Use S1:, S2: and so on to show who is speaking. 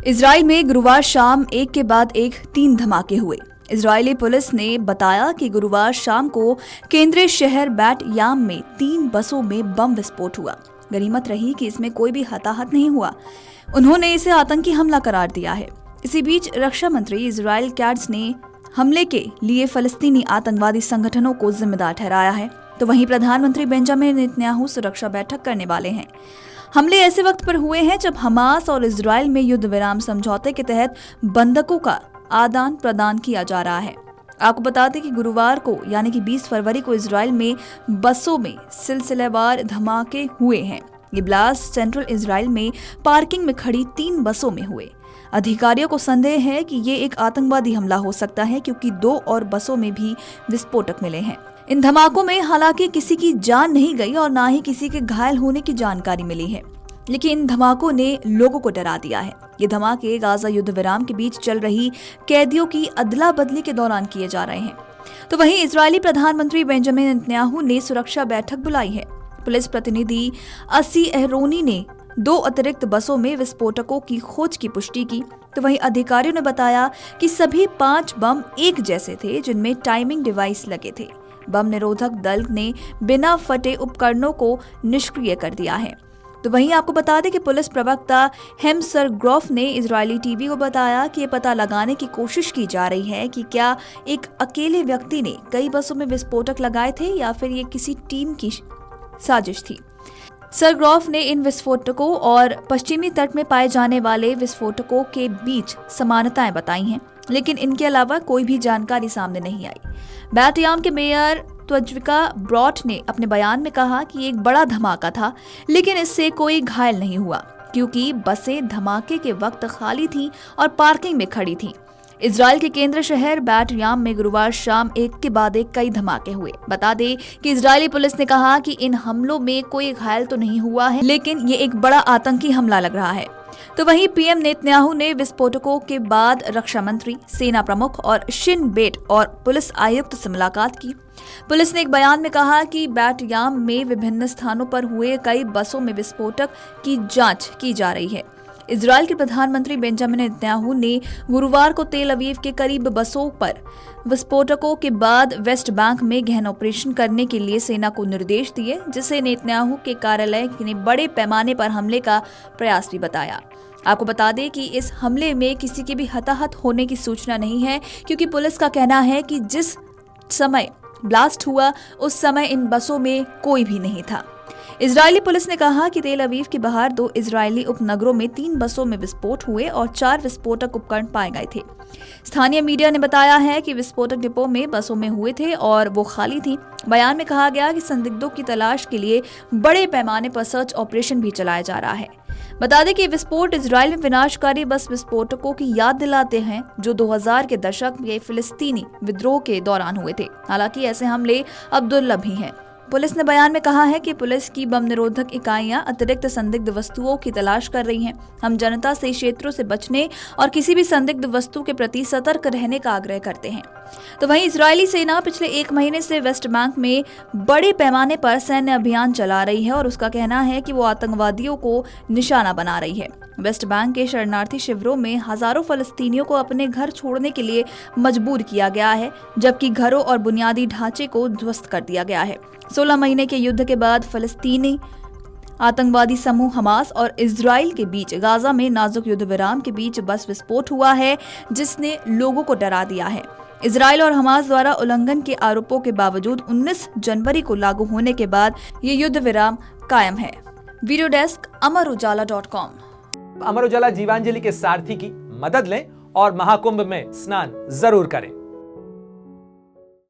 S1: Israel में गुरुवार शाम एक के बाद एक 3 धमाके हुए। इजरायली पुलिस ने बताया कि गुरुवार शाम को केंद्रीय शहर बैट याम में 3 बसों में बम विस्फोट हुआ। गनीमत रही कि इसमें कोई भी हताहत नहीं हुआ। उन्होंने इसे आतंकी हमला करार दिया है। इसी बीच रक्षा मंत्री इजराइल कैट्ज ने हमले के लिए फलस्तीनी आतंकवादी संगठनों को जिम्मेदार ठहराया है। तो वहीं प्रधानमंत्री बेंजामिन नेतन्याहू सुरक्षा बैठक करने वाले हैं। हमले ऐसे वक्त पर हुए हैं जब हमास और इजराइल में युद्ध विराम समझौते के तहत बंधकों का आदान प्रदान किया जा रहा है। आपको बता दें कि गुरुवार को यानी कि 20 फरवरी को इजराइल में बसों में सिलसिलेवार धमाके हुए हैं। ये ब्लास्ट सेंट्रल इजराइल में पार्किंग में खड़ी 3 बसों में हुए। अधिकारियों को संदेह है कि ये एक आतंकवादी हमला हो सकता है, क्योंकि 2 और बसों में भी विस्फोटक मिले हैं। इन धमाकों में हालांकि किसी की जान नहीं गई और ना ही किसी के घायल होने की जानकारी मिली है, लेकिन इन धमाकों ने लोगों को डरा दिया है। ये धमाके गाजा युद्ध विराम के बीच चल रही कैदियों की अदला बदली के दौरान किए जा रहे हैं। तो वहीं इजरायली प्रधानमंत्री बेंजामिन नेतन्याहू ने सुरक्षा बैठक बुलाई है। पुलिस प्रतिनिधि अस्सी एहरोनी ने 2 अतिरिक्त बसों में विस्फोटकों की खोज की पुष्टि की। तो वहीं अधिकारियों ने बताया कि सभी 5 बम एक जैसे थे, जिनमें टाइमिंग डिवाइस लगे थे। बम निरोधक दल ने बिना फटे उपकरणों को निष्क्रिय कर दिया है। तो वहीं आपको बता दें कि पुलिस प्रवक्ता हेमसरग्रोफ ने इजरायली टीवी को बताया कि ये पता लगाने की कोशिश की जा रही है कि क्या एक अकेले व्यक्ति ने कई बसों में विस्फोटक लगाए थे या फिर ये किसी टीम की साजिश थी। सरग्रोफ ने इन विस्फोटकों और पश्चिमी तट में पाए जाने वाले विस्फोटकों के बीच समानताएं बताई हैं, लेकिन इनके अलावा कोई भी जानकारी सामने नहीं आई। बैट याम के मेयर त्वज्विका ब्रॉट ने अपने बयान में कहा कि एक बड़ा धमाका था, लेकिन इससे कोई घायल नहीं हुआ, क्योंकि बसें धमाके के वक्त खाली थीं और पार्किंग में खड़ी थीं। इजराइल के केंद्र शहर बैट याम में गुरुवार शाम एक के बाद एक कई धमाके हुए। बता दें कि इजरायली पुलिस ने कहा कि इन हमलों में कोई घायल तो नहीं हुआ है, लेकिन ये एक बड़ा आतंकी हमला लग रहा है। तो वहीं पीएम नेतन्याहू ने विस्फोटकों के बाद रक्षा मंत्री, सेना प्रमुख और शिन बेट और पुलिस आयुक्त से मुलाकात की। पुलिस ने एक बयान में कहा कि बैट याम में विभिन्न स्थानों पर हुए कई बसों में विस्फोटक की जांच की जा रही है। इजराइल के प्रधानमंत्री बेंजामिन नेतन्याहू ने गुरुवार को तेल अवीव के करीब बसों पर विस्फोटकों के बाद वेस्ट बैंक में गहन ऑपरेशन करने के लिए सेना को निर्देश दिए, जिसे नेतन्याहू के कार्यालय ने बड़े पैमाने पर हमले का प्रयास भी बताया। आपको बता दें कि इस हमले में किसी के भी हताहत होने की सूचना नहीं है, क्योंकि पुलिस का कहना है कि जिस समय ब्लास्ट हुआ उस समय इन बसों में कोई भी नहीं था। इजरायली पुलिस ने कहा कि तेल अवीव के बाहर 2 इजरायली उपनगरों में 3 बसों में विस्फोट हुए और 4 विस्फोटक उपकरण पाए गए थे। स्थानीय मीडिया ने बताया है कि विस्फोटक डिपो में बसों में हुए थे और वो खाली थी। बयान में कहा गया कि संदिग्धों की तलाश के लिए बड़े पैमाने पर सर्च ऑपरेशन भी चलाया जा रहा है। बता दें कि विस्फोट इजराइल में विनाशकारी बस विस्फोटकों की याद दिलाते हैं, जो 2000 के दशक में फिलिस्तीनी विद्रोह के दौरान हुए थे। हालांकि ऐसे हमले अब दुर्लभ ही हैं। पुलिस ने बयान में कहा है कि पुलिस की बम निरोधक इकाइयां अतिरिक्त संदिग्ध वस्तुओं की तलाश कर रही हैं। हम जनता से क्षेत्रों से बचने और किसी भी संदिग्ध वस्तु के प्रति सतर्क रहने का आग्रह करते हैं। तो वहीं इजरायली सेना पिछले 1 महीने से वेस्ट बैंक में बड़े पैमाने पर सैन्य अभियान चला रही है और उसका कहना है कि वो आतंकवादियों को निशाना बना रही है। वेस्ट बैंक के शरणार्थी शिविरों में हजारों फलस्तीनियों को अपने घर छोड़ने के लिए मजबूर किया गया है, जबकि घरों और बुनियादी ढांचे को ध्वस्त कर दिया गया है। 16 महीने के युद्ध के बाद फलस्तीनी आतंकवादी समूह हमास और इजराइल के बीच गाजा में नाजुक युद्ध विराम के बीच बस विस्फोट हुआ है, जिसने लोगों को डरा दिया है। इजराइल और हमास द्वारा उल्लंघन के आरोपों के बावजूद 19 जनवरी को लागू होने के बाद ये युद्ध विराम कायम है। Video desk अमरउजाला.com।
S2: अमर उजाला जीवांजलि के सारथी की मदद लें और महाकुंभ में स्नान जरूर करें।